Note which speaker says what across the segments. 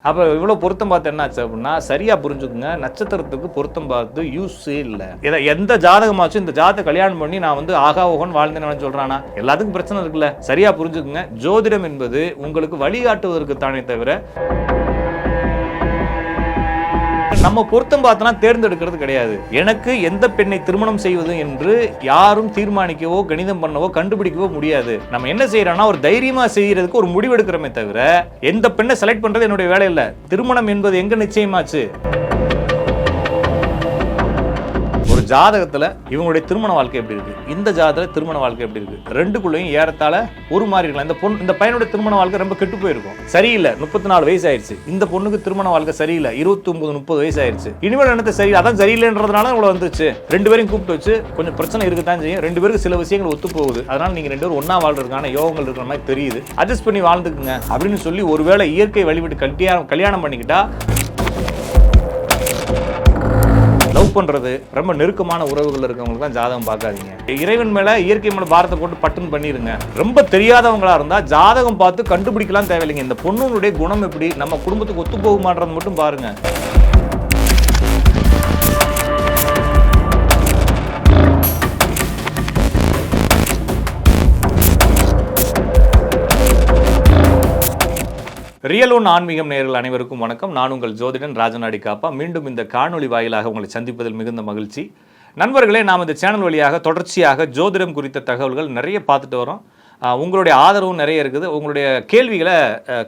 Speaker 1: அப்போ இவ்வளோ பொருத்தம் பார்த்து என்னாச்சு அப்படின்னா சரியா புரிஞ்சுக்குங்க, நட்சத்திரத்துக்கு பொருத்தம் பார்த்து யூஸே இல்லை. எந்த ஜாதகமாச்சும் இந்த ஜாதகத்தை கல்யாணம் பண்ணி நான் வந்து ஆகா ஓகன் வாழ்ந்தேன்னு சொல்றானா? எல்லாத்துக்கும் பிரச்சனை இருக்குல்ல. சரியா புரிஞ்சுக்குங்க, ஜோதிடம் என்பது உங்களுக்கு வழிகாட்டுவதற்கு தானே தவிர நம்ம பொருத்தம் பார்த்தனா தேர்ந்தெடுக்கிறது கிடையாது. எனக்கு எந்த பெண்ணை திருமணம் செய்வது என்று யாரும் தீர்மானிக்கவோ கணிதம் பண்ணவோ கண்டுபிடிக்கவோ முடியாது. நம்ம என்ன செய்யறோம்னா ஒரு தைரியமா செய்யறதுக்கு ஒரு முடிவு எடுக்கிறோமே தவிர எந்த பெண்ணை செலக்ட் பண்றது என்னுடைய வேலை இல்லை. திருமணம் என்பது எங்க நிச்சயமாச்சு? ஒரு ஜாதகத்துல இவங்களுடைய திருமண வாழ்க்கை எப்படி இருக்கு, இந்த ஜாதகத்துல திருமண வாழ்க்கை எப்படி இருக்கு, ரெண்டுக்குள்ளேயும் ஏறத்தாழ ஒரு மாதிரி இருக்கலாம். இந்த பையனுடைய திருமண வாழ்க்கை ரொம்ப கெட்டு போயிருக்கும், சரியில்லை, 34 வயசு ஆயிடுச்சு. இந்த பொண்ணுக்கு திருமண வாழ்க்கை சரியில்லை, 29-30 வயசு ஆயிடுச்சு. இனிமேல் என்னத்தை சரி, அதான் சரியில்லைன்றதுனால இவ்வளவு வந்துச்சு. ரெண்டு பேரும் கூப்பிட்டு வச்சு கொஞ்சம் பிரச்சனை இருக்குதான் செய்யும். ரெண்டு பேருக்கு சில விஷயங்கள் ஒத்து போகுது. அதனால நீங்க ரெண்டு பேரும் ஒன்னா வாழ்றதுக்கான யோகங்கள் இருக்கிற மாதிரி தெரியுது, அட்ஜஸ்ட் பண்ணி வாழ்ந்துக்குங்க அப்படின்னு சொல்லி ஒருவேளை இயற்கை வழிவிட்டு கல்யாணம் பண்ணிக்கிட்டா லவ் பண்றது ரொம்ப நெருக்கமான உறவுகள் இருக்கவங்களுக்கு தான் ஜாதகம் பார்க்காதீங்க. இறைவன் மேல இயற்கை மேல பாரத்தை போட்டு பட்டுன்னு பண்ணிருங்க. ரொம்ப தெரியாதவங்களா இருந்தா ஜாதகம் பார்த்து கண்டுபிடிக்கலாம் தேவையில்லைங்க. இந்த பொண்ணுடைய குணம் எப்படி, நம்ம குடும்பத்துக்கு ஒத்து போகுமான்றது மட்டும் பாருங்க. ரியல் ஒன் ஆன்மீகம் நேயர்கள் அனைவருக்கும் வணக்கம். நான் உங்கள் ஜோதிடன் ராஜநாடி காப்பா. மீண்டும் இந்த காணொளி வாயிலாக உங்களை சந்திப்பதில் மிகுந்த மகிழ்ச்சி. நண்பர்களே, நாம் இந்த சேனல் வழியாக தொடர்ச்சியாக ஜோதிடம் குறித்த தகவல்கள் நிறைய பார்த்துட்டு வரோம். உங்களுடைய ஆதரவும் நிறைய இருக்குது. உங்களுடைய கேள்விகளை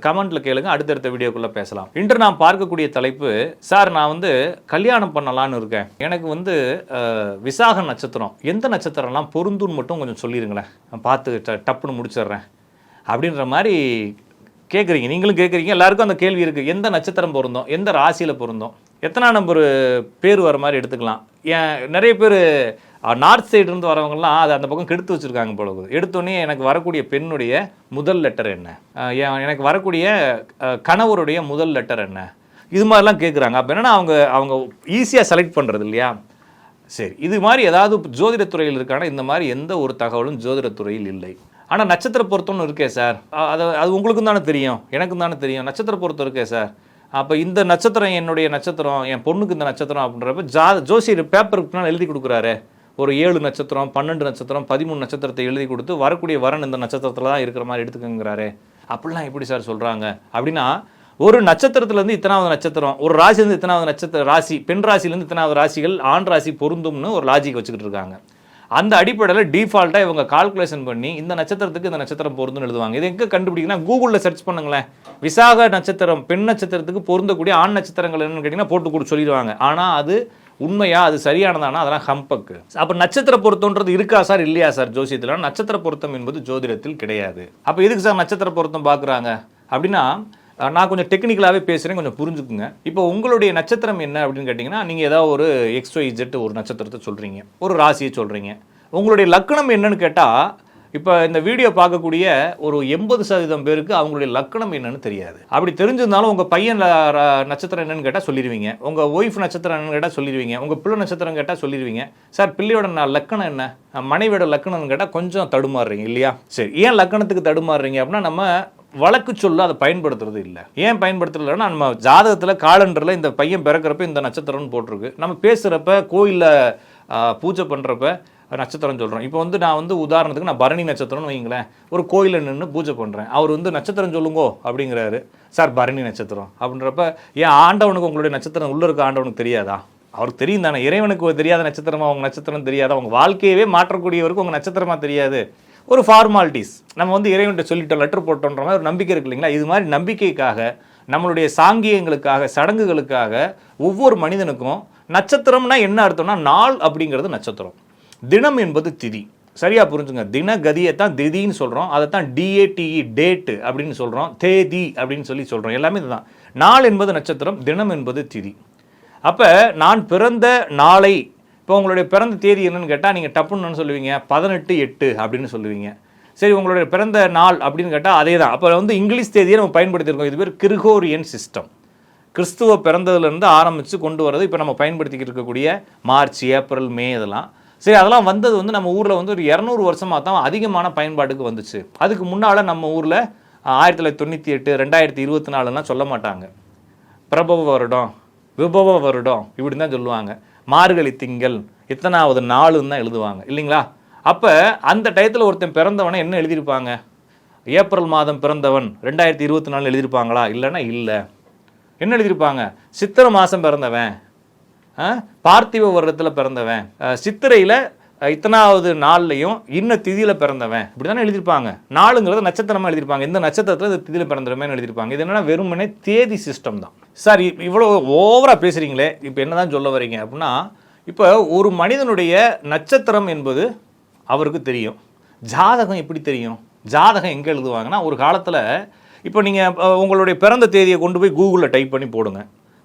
Speaker 1: கமெண்ட்ல கேளுங்க, அடுத்தடுத்த வீடியோக்குள்ளே பேசலாம். இன்று நாம் பார்க்கக்கூடிய தலைப்பு, சார் நான் வந்து கல்யாணம் பண்ணலான்னு இருக்கேன், எனக்கு வந்து விசாக நட்சத்திரம், எந்த நட்சத்திரம்லாம் பொருந்துன்னு மட்டும் கொஞ்சம் சொல்லிடுங்களேன், நான் பார்த்து டப்புன்னு முடிச்சிடுறேன் அப்படின்ற மாதிரி கேட்குறீங்க. நீங்களும் கேட்குறீங்க, எல்லாருக்கும் அந்த கேள்வி இருக்குது. எந்த நட்சத்திரம் பொருந்தோம், எந்த ராசியில் பொருந்தோம், எத்தனை நம்பர் பேர் வர மாதிரி எடுத்துக்கலாம். ஏன் நிறைய பேர் நார்த் சைடுலேருந்து வரவங்கலாம் அது அந்த பக்கம் கெடுத்து வச்சுருக்காங்க போல. எடுத்தோடனே எனக்கு வரக்கூடிய பெண்ணுடைய முதல் லெட்டர் என்ன, எனக்கு வரக்கூடிய கணவருடைய முதல் லெட்டர் என்ன, இது மாதிரிலாம் கேட்குறாங்க. அப்போ என்னென்னா அவங்க ஈஸியாக செலக்ட் பண்ணுறது இல்லையா? சரி, இது மாதிரி ஏதாவது ஜோதிடத்துறையில் இருக்கானா? இந்த மாதிரி எந்த ஒரு தகவலும் ஜோதிடத்துறையில் இல்லை. ஆனால் நட்சத்திர பொருத்தம்னு இருக்கே சார், அது உங்களுக்கும் தானே தெரியும், எனக்கும் தானே தெரியும். நட்சத்திர பொருத்தம் இருக்கே சார், அப்போ இந்த நட்சத்திரம் என்னுடைய நட்சத்திரம், என் பொண்ணுக்கு இந்த நட்சத்திரம் அப்படின்றப்ப ஜோசியர் பேப்பருக்கு எழுதி கொடுக்குறாரு. ஒரு 7 நட்சத்திரம், 12 நட்சத்திரம், 13 நட்சத்திரத்தை எழுதி கொடுத்து வரக்கூடிய வரன் இந்த நட்சத்திரத்தில் தான் இருக்கிற மாதிரி எடுத்துக்கங்கிறாரு. அப்படிலாம் எப்படி சார் சொல்கிறாங்க அப்படின்னா, ஒரு நட்சத்திரத்துலேருந்து இத்தனாவது நட்சத்திரம், ஒரு ராசிலேருந்து இத்தனாவது நட்சத்திர ராசி, பெண் ராசிலேருந்து இத்தனாவது ராசிகள் ஆண் ராசி பொருந்தும்னு ஒரு லாஜிக் வச்சுக்கிட்டு இருக்காங்க. அந்த அடிப்படையில் டிஃபால்ட்டாக இவங்க கால்குலேஷன் பண்ணி இந்த நட்சத்திரத்துக்கு இந்த நட்சத்திரம் பொருந்துன்னு எழுதுவாங்க. இது எங்கே கண்டுபிடிக்கணும்? கூகுளில் சர்ச் பண்ணுங்களேன். விசாக நட்சத்திரம் பெண் நட்சத்திரத்துக்கு பொருந்தக்கூடிய ஆண் நட்சத்திரங்கள் என்னன்னு கேட்டிங்கன்னா போட்டு கூட சொல்லிடுவாங்க. ஆனால் அது உண்மையா, அது சரியானதானா? அதெல்லாம் ஹம்பக்கு. அப்போ நட்சத்திர பொருத்தம்ன்றது இருக்கா சார், இல்லையா சார் ஜோசியத்தில்? நட்சத்திர பொருத்தம் என்பது ஜோதிடத்தில் கிடையாது. அப்போ எதுக்கு சார் நட்சத்திர பொருத்தம் பார்க்குறாங்க அப்படின்னா, நான் கொஞ்சம் டெக்னிக்கலாகவே பேசுகிறேன், கொஞ்சம் புரிஞ்சுக்குங்க. இப்போ உங்களுடைய நட்சத்திரம் என்ன அப்படின்னு கேட்டிங்கன்னா, நீங்கள் ஏதாவது ஒரு XYZ ஒரு நட்சத்திரத்தை சொல்கிறீங்க, ஒரு ராசியை சொல்கிறீங்க. உங்களுடைய லக்கணம் என்னன்னு கேட்டால், இப்போ இந்த வீடியோ பார்க்கக்கூடிய ஒரு 80% பேருக்கு அவங்களுடைய லக்கணம் என்னன்னு தெரியாது. அப்படி தெரிஞ்சிருந்தாலும் உங்கள் பையன் நட்சத்திரம் என்னன்னு கேட்டால் சொல்லிடுவீங்க, உங்கள் ஒய்ஃப் நட்சத்திரம் என்னன்னு கேட்டால் சொல்லிடுவீங்க, உங்கள் பிள்ளை நட்சத்திரம் கேட்டால் சொல்லிடுவீங்க. சார் பிள்ளையோட லக்கணம் என்ன, மனைவியோட லக்கணம்னு கேட்டால் கொஞ்சம் தடுமாறுறீங்க இல்லையா? சரி, ஏன் லக்கணத்துக்கு தடுமாறுறீங்க அப்படின்னா, நம்ம வழக்கு சொல்ல அதை பயன்படுத்துறது இல்லை. ஏன் பயன்படுத்துறதுன்னா, நம்ம ஜாதகத்தில் காலண்டரில் இந்த பையன் பிறக்கிறப்ப இந்த நட்சத்திரம்னு போட்டிருக்கு. நம்ம பேசுகிறப்ப கோயிலில் பூஜை பண்ணுறப்ப நட்சத்திரம் சொல்கிறோம். இப்போ வந்து நான் வந்து உதாரணத்துக்கு நான் பரணி நட்சத்திரம்னு வைங்களேன், ஒரு கோயிலில் நின்று பூஜை பண்ணுறேன். அவர் வந்து நட்சத்திரம் சொல்லுங்கோ அப்படிங்கிறாரு. சார் பரணி நட்சத்திரம் அப்படின்றப்ப, ஏன் ஆண்டவனுக்கு உங்களுடைய நட்சத்திரம் உள்ளே இருக்க ஆண்டவனுக்கு தெரியாதா? அவருக்கு தெரியும் தானே. இறைவனுக்கு தெரியாத நட்சத்திரமா அவங்க நட்சத்திரம் தெரியாதா? அவங்க வாழ்க்கையவே மாற்றக்கூடியவருக்கு உங்கள் நட்சத்திரமா தெரியாது. ஒரு ஃபார்மாலிட்டிஸ், நம்ம வந்து இறைவன்கிட்ட சொல்லிட்டோம், லெட்டர் போட்டோன்ற மாதிரி ஒரு நம்பிக்கை இருக்கு இல்லைங்களா? இது மாதிரி நம்பிக்கைக்காக, நம்மளுடைய சாங்கியங்களுக்காக, சடங்குகளுக்காக ஒவ்வொரு மனிதனுக்கும் நட்சத்திரம்னா என்ன அர்த்தம்னா, நாள் அப்படிங்கிறது நட்சத்திரம், தினம் என்பது திதி. சரியா புரிஞ்சுங்க. தின கதியை தான் திதின்னு சொல்கிறோம், அதை தான் DATE டேட்டு அப்படின்னு சொல்கிறோம், தேதி அப்படின்னு சொல்கிறோம். எல்லாமே இதுதான். நாள் என்பது நட்சத்திரம், தினம் என்பது திதி. அப்போ நான் பிறந்த நாளை, இப்போ உங்களுடைய பிறந்த தேதி என்னன்னு கேட்டால் நீங்கள் டப்புன்னு சொல்லுவீங்க 18/8 அப்படின்னு சொல்லுவீங்க. சரி, உங்களுடைய பிறந்த நாள் அப்படின்னு கேட்டால் அதே தான். அப்போ வந்து இங்கிலீஷ் தேதியை நம்ம பயன்படுத்தியிருக்கோம். இது பேர் கிரிகோரியன் சிஸ்டம். கிறிஸ்துவ பிறந்ததுலேருந்து ஆரம்பித்து கொண்டு வரது இப்போ நம்ம பயன்படுத்திக்கிட்டு இருக்கக்கூடிய மார்ச், ஏப்ரல், மே இதெல்லாம். சரி, அதெல்லாம் வந்தது வந்து நம்ம ஊரில் வந்து ஒரு 200 வருஷமாக தான் அதிகமான பயன்பாட்டுக்கு வந்துச்சு. அதுக்கு முன்னால் நம்ம ஊரில் 1998, 2024லாம் சொல்ல மாட்டாங்க. பிரபவ வருடம், விபவ வருடம் இப்படி தான் சொல்லுவாங்க. மார்கழி திங்கள் இத்தனாவது நாளுன்னு தான் எழுதுவாங்க இல்லைங்களா? அப்போ அந்த டயத்தில் ஒருத்தன் பிறந்தவனை என்ன எழுதியிருப்பாங்க? ஏப்ரல் மாதம் பிறந்தவன் 2024 எழுதியிருப்பாங்களா? இல்லைன்னா இல்லை. என்ன எழுதியிருப்பாங்க? சித்திரை மாதம் பிறந்தவன், பார்த்திவ வருடத்தில் பிறந்தவன், சித்திரையில் இத்தனாவது நாள்லையும் இன்ன திதியில் பிறந்தவன், இப்படி தானே எழுதியிருப்பாங்க. நாளுங்கிறத நட்சத்திரமாக எழுதியிருப்பாங்க. இந்த நட்சத்திரத்தில் இந்த திதியில் பிறந்தவன் எழுதியிருப்பாங்க. இது என்னன்னா வெறுமனே தேதி சிஸ்டம் தான். சார் இவ்வளோ ஓவராக பேசுகிறீங்களே, இப்போ என்ன தான் சொல்ல வரீங்க அப்படின்னா, இப்போ ஒரு மனிதனுடைய நட்சத்திரம் என்பது அவருக்கு தெரியும். ஜாதகம் எப்படி தெரியும்? ஜாதகம் எங்கே எழுதுவாங்கன்னா, ஒரு காலத்தில் இப்போ நீங்கள் உங்களுடைய பிறந்த தேதியை கொண்டு போய் கூகுளில் டைப் பண்ணி போடுங்க,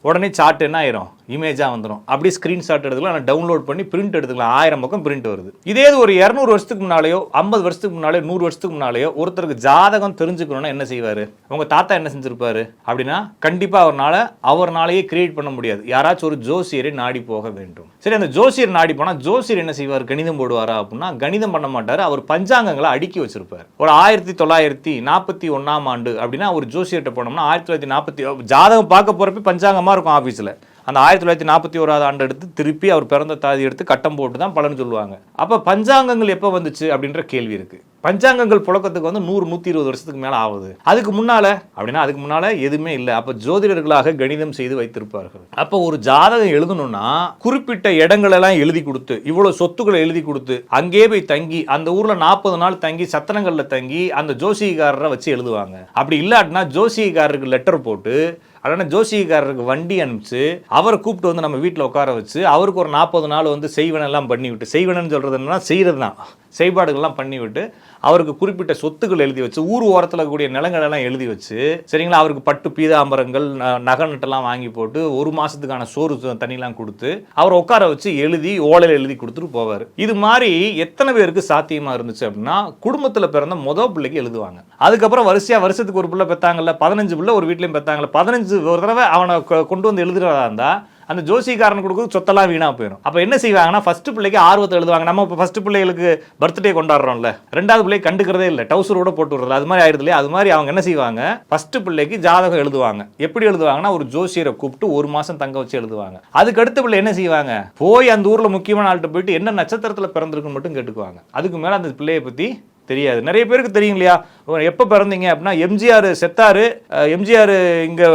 Speaker 1: உடனே சார்ட் என்ன ஆயிரும்? இமேஜாக வந்துடும். அப்படியே ஸ்க்ரீன்ஷாட் எடுத்துக்கலாம், ஆனால் டவுன்லோட் பண்ணி பிரிண்ட் எடுத்துக்கலாம். 1000 பக்கம் பிரிண்ட் வருது. இதே ஒரு 200 வருஷத்துக்கு முன்னாலேயோ 50 வருஷத்துக்கு முன்னாலேயோ 100 வருஷத்துக்கு முன்னாலேயோ ஒருத்தருக்கு ஜாதகம் தெரிஞ்சுக்கணும்னா என்ன செய்வார்? உங்கள் தாத்தா என்ன செஞ்சிருப்பாரு அப்படின்னா, கண்டிப்பாக அவர்னாலேயே கிரியேட் பண்ண முடியாது. யாராச்சும் ஒரு ஜோசியரை நாடி போக வேண்டும். சரி, அந்த ஜோசியர் நாடி போனால் ஜோசியர் என்ன செய்வார்? கணிதம் போடுவாரா அப்படின்னா, கணிதம் பண்ண மாட்டார். அவர் பஞ்சாங்கங்களை அடுக்கி வச்சிருப்பார். ஒரு 1941 ஆண்டு அப்படின்னா ஒரு ஜோசியர்கிட்ட போனோம்னா 1940 ஜாதகம் பார்க்க போகிறப்ப பஞ்சாங்கமாக இருக்கும் ஆஃபீஸில். அந்த 1941 ஆண்டு எடுத்து திருப்பி அவர் பிறந்த தாதி எடுத்து கட்டம் போட்டு தான் பலன் சொல்லுவாங்க. அப்போ பஞ்சாங்கங்கள் எப்போ வந்துச்சு அப்படின்ற கேள்வி இருக்குது. பஞ்சாங்கங்கள் புழக்கத்துக்கு 100-120 வருஷத்துக்கு மேலே ஆகுது. அதுக்கு முன்னால் எதுவுமே இல்லை. அப்போ ஜோதிடர்களாக கணிதம் செய்து வைத்திருப்பார்கள். அப்போ ஒரு ஜாதகம் எழுதணும்னா குறிப்பிட்ட இடங்களெல்லாம் எழுதி கொடுத்து, இவ்வளோ சொத்துக்களை எழுதி கொடுத்து, அங்கே போய் தங்கி அந்த ஊரில் 40 நாள் தங்கி சத்திரங்களில் தங்கி அந்த ஜோசியக்காரரை வச்சு எழுதுவாங்க. அப்படி இல்லாட்டினா ஜோசியக்காரருக்கு லெட்டர் போட்டு, அதனால் ஜோசியக்காரருக்கு வண்டி அனுப்பிச்சு அவரை கூப்பிட்டு நம்ம வீட்டில் உட்கார வச்சு அவருக்கு ஒரு 40 நாள் செய்வனெல்லாம் பண்ணிவிட்டு, செய்வனன்னு சொல்கிறது என்னன்னா செய்கிறது தான், செய்பாடுகள்லாம் பண்ணிவிட்டு அவருக்கு குறிப்பிட்ட சொத்துக்கள் எழுதி வச்சு, ஊர் ஓரத்தில் கூடிய நிலங்களெல்லாம் எழுதி வச்சு, சரிங்களா, அவருக்கு பட்டு பீதாம்பரங்கள் நகை நட்டெல்லாம் வாங்கி போட்டு 1 மாதத்துக்கான சோறு தண்ணிலாம் கொடுத்து அவரை உட்கார வச்சு எழுதி ஓலையில் எழுதி கொடுத்துட்டு போவார். இது மாதிரி எத்தனை பேருக்கு சாத்தியமாக இருந்துச்சு அப்படின்னா, குடும்பத்தில் பிறந்த முதல் பிள்ளைக்கு எழுதுவாங்க. அதுக்கப்புறம் வருஷத்துக்கு ஒரு பிள்ளை பெற்றாங்கல்ல, 15 பிள்ளை ஒரு வீட்லையும் பெற்றாங்கல்ல, 15 ஒரு தடவை அவனை கொண்டு வந்து எழுதுறதா இருந்தால் அந்த ஜோசிக்காரன் கொடுக்குறது சொத்தெல்லாம் வீணாக போயிடும். அப்போ என்ன செய்வாங்கன்னா, ஃபர்ஸ்ட் பிள்ளைக்கு ஆர்வத்தை எழுதுவாங்க. நம்ம இப்போ ஃபர்ஸ்ட் பிள்ளைகளுக்கு பர்த்டே கொண்டாடுறோம்ல, 2வது பிள்ளை கண்டுக்கிறதே இல்லை, டவுசரோட போட்டு விடுறது, அது மாதிரி ஆயிடுது இல்லையா? அது மாதிரி அவங்க என்ன செய்வாங்க, ஃபர்ஸ்ட் பிள்ளைக்கு ஜாதகம் எழுதுவாங்க. எப்படி எழுதுவாங்கன்னா, ஒரு ஜோசியரை கூப்பிட்டு 1 மாதம் தங்க வச்சு எழுதுவாங்க. அதுக்கு அடுத்த பிள்ளை என்ன செய்வாங்க, போய் அந்த ஊரில் முக்கியமான ஆள்கிட்ட போயிட்டு என்ன நட்சத்திரத்தில் பிறந்திருக்குன்னு மட்டும் கேட்டுக்குவாங்க. அதுக்கு மேலே அந்த பிள்ளையை பற்றி தெரியாது. நிறைய பேருக்கு தெரியும் இல்லையா? எப்போ பிறந்தீங்க அப்படின்னா, எம்ஜிஆர் செத்தாரு, எம்ஜிஆர் இங்கே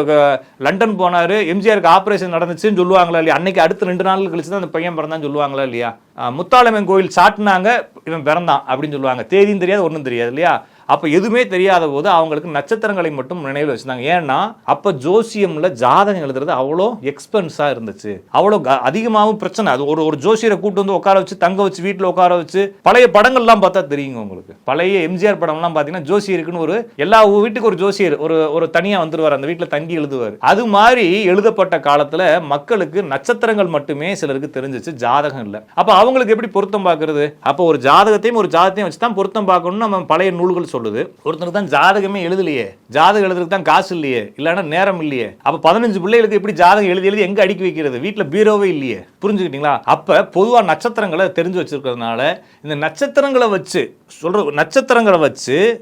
Speaker 1: லண்டன் போனார், எம்ஜிஆருக்கு ஆப்ரேஷன் நடந்துச்சுன்னு சொல்லுவாங்களா இல்லையா? அன்னைக்கு அடுத்த 2 நாள் கழிச்சு தான் அந்த பையன் பிறந்தான்னு சொல்லுவாங்களா இல்லையா? முத்தாலம்மன் கோயில் சாட்டினாங்க, இவன் பிறந்தான் அப்படின்னு சொல்லுவாங்க. தேதியும் தெரியாது, ஒன்றும் தெரியாது இல்லையா? அப்போ எதுவுமே தெரியாத போது அவங்களுக்கு நட்சத்திரங்களை மட்டும் நினைவில் வச்சுருந்தாங்க. ஏன்னா அப்போ ஜோசியம்ல ஜாதகம் எழுதுறது அவ்வளோ எக்ஸ்பென்ஸாக இருந்துச்சு, அவ்வளோ அதிகமாகவும் பிரச்சனை. அது ஒரு ஜோசியரை கூட்டு உட்கார வச்சு தங்க வச்சு வீட்டில் உட்கார வச்சு பழைய படங்கள்லாம் பார்த்தா தெரியுங்க உங்களுக்கு. பழைய எம்ஜிஆர் படம்லாம் பார்த்தீங்கன்னா ஜோசியருக்குன்னு எல்லா வீட்டுக்கு ஒரு ஜோசியர் ஒரு தனியாக வந்துருவார், அந்த வீட்டில் தங்கி எழுதுவார். அது மாதிரி எழுதப்பட்ட காலத்தில் மக்களுக்கு நட்சத்திரங்கள் மட்டுமே சிலருக்கு தெரிஞ்சிச்சு, ஜாதகம் இல்லை. அப்போ அவங்களுக்கு எப்படி பொருத்தம் பார்க்கறது? அப்போ ஒரு ஜாதகத்தையும் வச்சு தான் பொருத்தம் பார்க்கணும்னு நம்ம பழைய நூல்கள் சொல்லுது. ஒருத்தருக்கு தான் ஜாதகமே எழுதலையே, ஜாதகம் எழுதுறதுக்கு தான் காசு இல்லையே, இல்லைன்னா நேரம் இல்லையே. அப்ப 15 பிள்ளைகளுக்கு எப்படி ஜாதகம் எழுதி எங்க அடுக்கி வைக்கிறது? வீட்டுல பீரோவே இல்லையே. புரிஞ்சுக்கிட்டீங்களா? அப்ப பொதுவா நட்சத்திரங்களை தெரிஞ்சு வச்சிருக்கிறதுனால இந்த நட்சத்திரங்களை வச்சு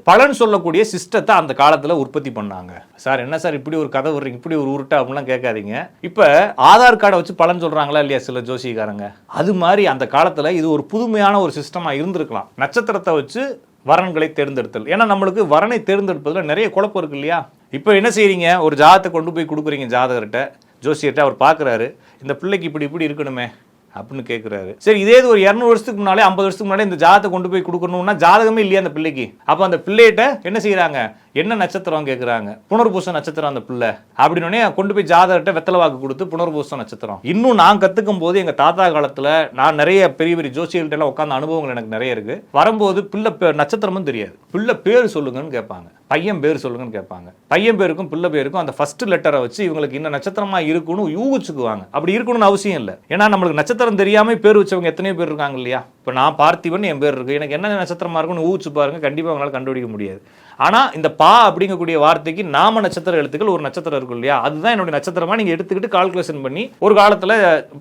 Speaker 1: பலன் சொல்லக்கூடிய சிஸ்டத்தை அந்த காலத்துல உற்பத்தி பண்ணாங்க. சார் என்ன சார் இப்படி ஒரு கதை வர்றீங்க, இப்படி ஒரு உருட்டா அப்படிலாம் கேட்காதீங்க. இப்ப ஆதார் கார்டை வச்சு பலன் சொல்றாங்களா இல்லையா சில ஜோசிகாரங்க? அது மாதிரி அந்த காலத்துல இது ஒரு புதுமையான ஒரு சிஸ்டமா இருந்திருக்கலாம். நட்சத்திரத்தை வச்சு வரன்களை தேர்ந்தெடுத்தல். ஏன்னா நம்மளுக்கு வரனை தேர்ந்தெடுப்பதில் நிறைய குழப்பம் இருக்கு இல்லையா? இப்போ என்ன செய்றீங்க, ஒரு ஜாதகத்தை கொண்டு போய் கொடுக்குறீங்க ஜாதகர்கிட்ட, ஜோசியர்கிட்ட. அவர் பார்க்குறாரு, இந்த பிள்ளைக்கு இப்படி இருக்கணுமே அப்படின்னு கேட்குறாரு. சரி, இதே ஒரு 200 வருஷத்துக்கு முன்னாலே 50 வருஷத்துக்கு முன்னாலே இந்த ஜாதகத்தை கொண்டு போய் கொடுக்கணும்னா ஜாதகமே இல்லையா அந்த பிள்ளைக்கு? அப்போ அந்த பிள்ளைகிட்ட என்ன செய்யறாங்க, என்ன நட்சத்திரம் கேட்குறாங்க, புனர்பூச நட்சத்திரம் அந்த பிள்ளை அப்படின்னு கொண்டு போய் ஜாதகர்கிட்ட வெத்தலை வாக்கு கொடுத்து புனர்பூச நட்சத்திரம். இன்னும் நான் கற்றுக்கும் போது எங்கள் தாத்தா காலத்தில் நான் நிறைய பெரிய பெரிய ஜோசியர்கள்ட்ட எல்லாம் உட்காந்து அனுபவங்கள் எனக்கு நிறைய இருக்கு. வரும்போது பிள்ளை நட்சத்திரமும் தெரியாது, பிள்ளை பேர் சொல்லுங்கன்னு கேட்பாங்க, பையன் பேர் சொல்லுங்கன்னு கேட்பாங்க. பையன் பேருக்கும் பிள்ளை பேருக்கும் அந்த ஃபர்ஸ்ட் லெட்டரை வச்சு இவங்களுக்கு இந்த நட்சத்திரமா இருக்குன்னு யூகிச்சுக்குவாங்க. அப்படி இருக்கணும்னு அவசியம் இல்லை. ஏன்னா நம்மளுக்கு நட்சத்திரம் தெரியாம பேர் வச்சவங்க எத்தனையோ பேர் இருக்காங்க இல்லையா? இப்போ நான் பார்த்திபன் என் பேர் இருக்கு, எனக்கு என்ன நட்சத்திரமா இருக்குன்னு ஊகிச்சு பாருங்க, கண்டிப்பாக அவங்களால கண்டுபிடிக்க முடியாது. ஆனா இந்த பா அப்படிங்கக்கூடிய வார்த்தைக்கு நாம நட்சத்திர எழுத்துக்கள் ஒரு நட்சத்திரம் இருக்கும் இல்லையா, அதுதான் என்னுடைய நட்சத்திரமா நீங்க எடுத்துக்கிட்டு கால்குலேஷன் பண்ணி ஒரு காலத்துல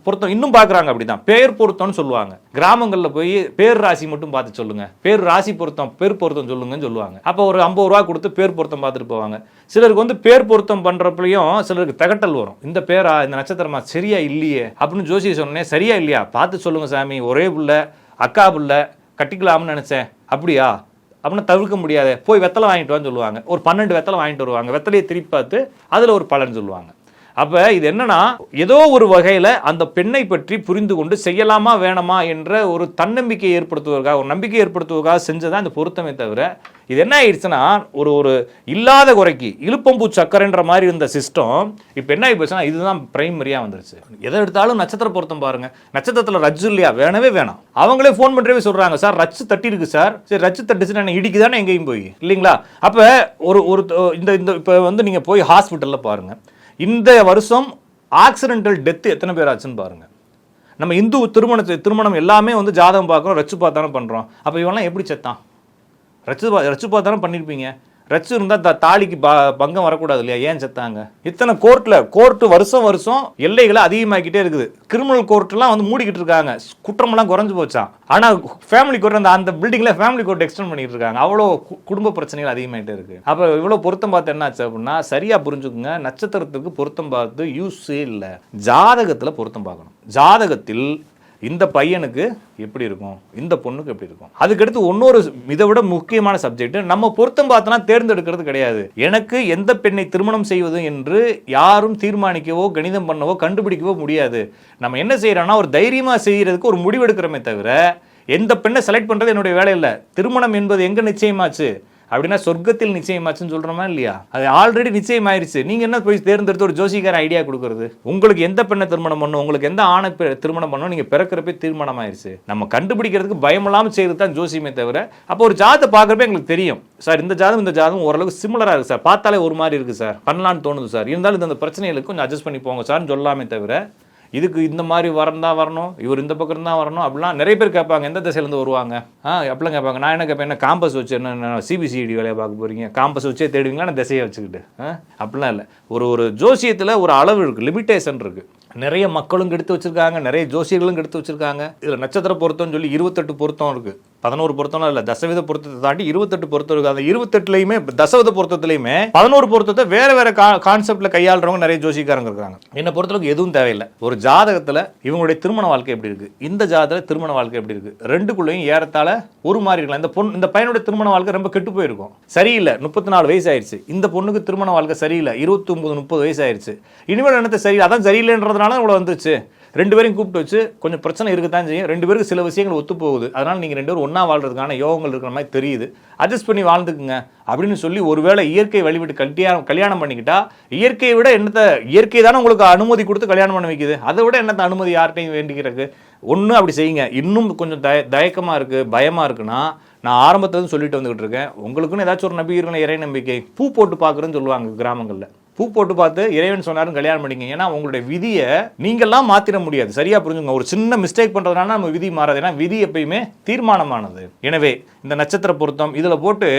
Speaker 1: பொருத்தம் இன்னும் பாக்குறாங்க. அப்படிதான் பேர் பொருத்தம்னு சொல்லுவாங்க. கிராமங்கள்ல போய் பேர் ராசி மட்டும் பார்த்து சொல்லுங்க, பேர் ராசி பொருத்தம் பேர் பொருத்தம் சொல்லுங்கன்னு சொல்லுவாங்க. அப்போ ஒரு 50 ரூபா கொடுத்து பேர் பொருத்தம் பார்த்துட்டு போவாங்க. சிலருக்கு வந்து பேர் பொருத்தம் பண்றப்பலையும் சிலருக்கு தகட்டல் வரும். இந்த பேரா இந்த நட்சத்திரமா சரியா இல்லையே அப்படின்னு ஜோசி சொன்னே, சரியா இல்லையா பார்த்து சொல்லுங்க சாமி, ஒரே புள்ள அக்கா புள்ள கட்டிக்கலாம்னு நினைச்சேன், அப்படியா அப்படின்னு தவிர்க்க முடியாது, போய் வெத்தலை வாங்கிட்டு வான்னு சொல்லுவாங்க. ஒரு 12 வெத்தலை வாங்கிட்டு வருவாங்க, வெத்தலையை திருப்பி பார்த்து அதில் ஒரு பலன் சொல்லுவாங்க. அப்போ இது என்னன்னா, ஏதோ ஒரு வகையில் அந்த பெண்ணை பற்றி புரிந்து கொண்டு செய்யலாமா வேணாமா என்ற ஒரு தன்னம்பிக்கை ஏற்படுத்துவதற்காக, ஒரு நம்பிக்கை ஏற்படுத்துவதற்காக செஞ்சதான் இந்த பொருத்தமே தவிர, இது என்ன ஆயிடுச்சுன்னா ஒரு ஒரு இல்லாத குறைக்கு இழுப்பம்பூ சக்கரைன்ற மாதிரி இருந்த சிஸ்டம் இப்போ என்ன ஆகிப்போச்சுன்னா இதுதான் பிரைமரியாக வந்துருச்சு. எதை எடுத்தாலும் நட்சத்திர பொருத்தம் பாருங்க, நட்சத்திரத்தில் ரச்சு இல்லையா, வேணவே வேணாம். அவங்களே ஃபோன் பண்ணுறவே சொல்கிறாங்க, சார் ரச்சு தட்டி இருக்கு சார், சரி ரச்சு தட்டுச்சுன்னா என்ன இடிக்குதானே எங்கேயும் போய் இல்லைங்களா. அப்போ ஒரு ஒரு இந்த இந்த இப்போ வந்து நீங்கள் போய் ஹாஸ்பிட்டலில் பாருங்கள், இந்த வருஷம் ஆக்சிடென்டல் டெத்து எத்தனை பேர் ஆச்சுன்னு பாருங்க. நம்ம இந்து திருமணம் எல்லாமே வந்து ஜாதகம் பார்க்குறோம், ரச்சு பார்த்தானே பண்ணுறோம். அப்போ இவெல்லாம் எப்படி செத்தான்? ரச்சு பார்த்தானே பண்ணியிருப்பீங்க. ரச்சு இருந்தால் தாலிக்கு பங்கம் வரக்கூடாது இல்லையா, ஏன் செத்தாங்க? இத்தனை கோர்ட்டு வருஷம் எல்லைகளை அதிகமாக்கிட்டே இருக்குது. கிரிமினல் கோர்ட்லாம் வந்து மூடிக்கிட்டு இருக்காங்க, குற்றமெல்லாம் குறைஞ்சு போச்சான். ஆனால் ஃபேமிலி கோர்ட் அந்த பில்டிங்கில் ஃபேமிலி கோர்ட் எக்ஸ்டெண்ட் பண்ணிட்டு இருக்காங்க. அவ்வளோ குடும்ப பிரச்சனைகள் அதிகமாகிட்டே இருக்கு. அப்போ இவ்வளோ பொருத்தம் பார்த்து என்னாச்சு அப்படின்னா, சரியாக புரிஞ்சுக்குங்க, நட்சத்திரத்துக்கு பொருத்தம் பார்த்து யூஸே இல்லை, ஜாதகத்தில் பொருத்தம் பார்க்கணும். ஜாதகத்தில் இந்த பையனுக்கு எப்படி இருக்கும், இந்த பொண்ணுக்கு எப்படி இருக்கும். அதுக்கடுத்து இன்னொரு இதை விட முக்கியமான சப்ஜெக்ட், நம்ம பொருத்தம் பார்த்தோன்னா தேர்ந்தெடுக்கிறது கிடையாது. எனக்கு எந்த பெண்ணை திருமணம் செய்வது என்று யாரும் தீர்மானிக்கவோ கணிதம் பண்ணவோ கண்டுபிடிக்கவோ முடியாது. நம்ம என்ன செய்யறோம்னா ஒரு தைரியமா செய்யறதுக்கு ஒரு முடிவெடுக்கிறோமே தவிர, எந்த பெண்ணை செலக்ட் பண்றது என்னுடைய வேலை இல்லை. திருமணம் என்பது எங்க நிச்சயமாச்சு அப்படின்னா சொர்க்கத்தில் நிச்சயமாச்சுன்னு சொல்றோமா இல்லையா, அது ஆல்ரெடி நிச்சயமாயிருச்சு. நீங்க என்ன போய் தேர்ந்தெடுத்து ஒரு ஜோசிக்கார ஐடியா கொடுக்கறது? உங்களுக்கு எந்த பெண்ணை திருமணம் பண்ணணும், உங்களுக்கு எந்த ஆணை திருமணம் பண்ணணும், நீங்க பிறக்கிறப்ப தீர்மானம் ஆயிருச்சு. நம்ம கண்டுபிடிக்கிறதுக்கு பயமில்லாமல் செய்யறது தான் ஜோசியமே தவிர, அப்போ ஒரு ஜாதத்தை பார்க்கறப்ப எங்களுக்கு தெரியும், சார் இந்த ஜாதகம் ஓரளவுக்கு சிமிலரா இருக்கு சார், பார்த்தாலே ஒரு மாதிரி இருக்கு சார், பண்ணலான்னு தோணுது சார், இருந்தாலும் இந்த பிரச்சனைகளுக்கு கொஞ்சம் அட்ஜஸ்ட் பண்ணி போங்க சார்னு சொல்லலாமே தவிர, இதுக்கு இந்த மாதிரி வரணும், இவர் இந்த பக்கம் தான் வரணும் அப்படிலாம் நிறைய பேர் கேட்பாங்க. எந்த திசையிலேருந்து வருவாங்க அப்படிலாம் கேட்பாங்க. நான் என்ன கேட்பேன், என்ன காம்பஸ் வச்சு என்ன சிபிசிஐடி வேலையை பார்க்க போறீங்க, காம்பஸ் வச்சே தேடுவீங்களா நான் திசையை வச்சுக்கிட்டு? அப்படிலாம் இல்லை. ஒரு ஜோசியத்தில் ஒரு அளவு இருக்குது, லிமிட்டேஷன் இருக்குது. நிறைய மக்களும் எடுத்து வச்சிருக்காங்க, நிறைய ஜோசியர்களும் எடுத்து வச்சிருக்காங்க. இதில் நட்சத்திர பொருத்தம்னு சொல்லி 28 பொருத்தம் இருக்குது. 11 பொருத்தம்லாம் இல்லை, தசவித பொருத்தத்தை தாண்டி 28 பொருத்தம் இருக்குது. அந்த 28லையுமே தசவித பொருத்தத்திலையுமே 11 பொருத்தத்தை வேற வேற கான்செப்ட்ல கையாளுறவங்க நிறைய ஜோசிக்காரங்க இருக்காங்க. என்னை பொறுத்தளவுக்கு எதுவும் தேவையில்லை. ஒரு ஜாதகத்தில் இவங்களுடைய திருமண வாழ்க்கை எப்படி இருக்கு, இந்த ஜாதகத்தில் திருமண வாழ்க்கை எப்படி இருக்கு, ரெண்டுக்குள்ளேயும் ஏறத்தாழ ஒரு மாதிரி இருக்கலாம். இந்த பையனுடைய திருமண வாழ்க்கை ரொம்ப கெட்டு போயிருக்கும், சரியில்லை, 34 வயசு ஆயிடுச்சு. இந்த பொண்ணுக்கு திருமண வாழ்க்கை சரியில்லை, 29-30 வயசு ஆயிடுச்சு. இனிமேல் என்னத்தை சரியில்லை, அதான் சரியில்லைன்றதுனால இவ்வளோ வந்துச்சு. 2 பேரையும் கூப்பிட்டு வச்சு கொஞ்சம் பிரச்சனை இருக்குதான் செய்யும். 2 பேருக்கு சில விஷயங்கள் ஒத்து போகுது, அதனால நீங்கள் 2 பேரும் ஒன்றா வாழ்றதுக்கான யோகங்கள் இருக்கிற மாதிரி தெரியுது, அட்ஜஸ்ட் பண்ணி வாழ்ந்துக்குங்க அப்படின்னு சொல்லி ஒருவேளை இயற்கை வழிவிட்டு கல்யாணம் பண்ணிக்கிட்டா, இயற்கையை விட என்னத்தை, இயற்கை தானே உங்களுக்கு அனுமதி கொடுத்து கல்யாணம் பண்ண வைக்குது, அதை விட என்னத்தை அனுமதி யார்கிட்டையும் வேண்டிக்கிறதுக்கு? ஒன்று அப்படி செய்யுங்க. இன்னும் கொஞ்சம் தயக்கமாக இருக்குது, பயமாக இருக்குன்னா, நான் ஆரம்பத்துலேருந்து சொல்லிட்டு வந்துகிட்டு இருக்கேன், உங்களுக்குன்னு ஏதாச்சும் ஒரு நம்பிக்கை இருக்கணும், இறை நம்பிக்கை. பூ போட்டு பார்க்குறேன்னு சொல்லுவாங்க கிராமங்களில். பூ போட்டு பார்த்து இறைவன் சொன்னாரும் கல்யாணம் பண்ணிங்க. ஏன்னா உங்களுடைய விதியை நீங்கள்லாம் மாற்றிட முடியாது. சரியா புரிஞ்சுங்க. ஒரு சின்ன மிஸ்டேக் பண்ணுறதுனால நம்ம விதி மாறாது. ஏன்னா விதி எப்பயுமே தீர்மானமானது. எனவே இந்த நட்சத்திர பொருத்தம் இதில் போட்டு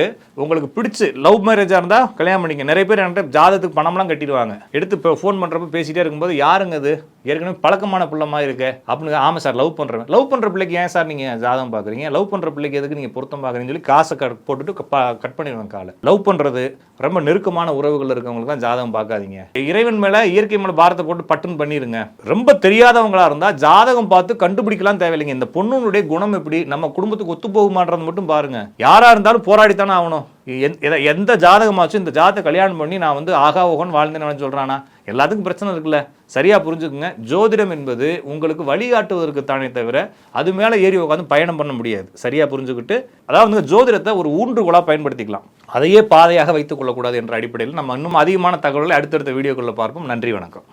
Speaker 1: உங்களுக்கு பிடிச்சி லவ் மேரேஜாக இருந்தால் கல்யாணம் பண்ணிங்க. நிறைய பேர் என்கிட்ட ஜாதகத்துக்கு பணம்லாம் கட்டிடுவாங்க. எடுத்து இப்போ ஃபோன் பண்ணுறப்ப பேசிகிட்டே இருக்கும்போது, யாருங்க அது, ஏற்கனவே பழக்கமான பிள்ளை மாதிரி இருக்கு அப்படின்னு. ஆமாம் சார், லவ் பண்ணுற பிள்ளைக்கு ஏன் சார் நீங்கள் ஜாதகம் பார்க்குறீங்க, லவ் பண்ணுற பிள்ளைக்கு எதுக்கு நீங்கள் பொருத்தம் பார்க்குறீங்கன்னு சொல்லி காசை போட்டுட்டு கட் பண்ணிடுவாங்க காலை. லவ் பண்ணுறது ரொம்ப நெருக்கமான உறவுகள் இருக்கவங்களுக்கு தான் ஜாதகம் பார்க்காதீங்க. இறைவன் மேல இயற்கை மேல பாரத்தை போட்டு பட்டுன்னு பண்ணிருங்க. ரொம்ப தெரியாதவங்களா இருந்தா ஜாதகம் பார்த்து கண்டுபிடிக்கலாம் தேவையில்லைங்க. இந்த பொண்ணுடைய குணம் எப்படி, நம்ம குடும்பத்துக்கு ஒத்து போகுமான்றது மட்டும் பாருங்க. யாரா இருந்தாலும் போராடித்தானே ஆகணும். எந்த ஜாதகமாச்சும் இந்த ஜாதகத்தை கல்யாணம் பண்ணி நான் வந்து ஆகா ஓகோன்னு வாழ்ந்தேன்னு சொல்றானா? எல்லாத்துக்கும் பிரச்சனை இருக்குல்ல. சரியா புரிஞ்சுக்குங்க. ஜோதிடம் என்பது உங்களுக்கு வழிகாட்டுவதற்கு தானே தவிர அது மேல ஏறி உட்காந்து பயணம் பண்ண முடியாது. சரியா புரிஞ்சுக்கிட்டு, அதாவது ஜோதிடத்தை ஒரு ஊன்றுகோலா பயன்படுத்திக்கலாம், அதையே பாதையாக வைத்துக் கொள்ளக்கூடாது என்ற அடிப்படையில் நம்ம இன்னும் அதிகமான தகவல்களை அடுத்தடுத்த வீடியோக்குள்ள பார்ப்போம். நன்றி, வணக்கம்.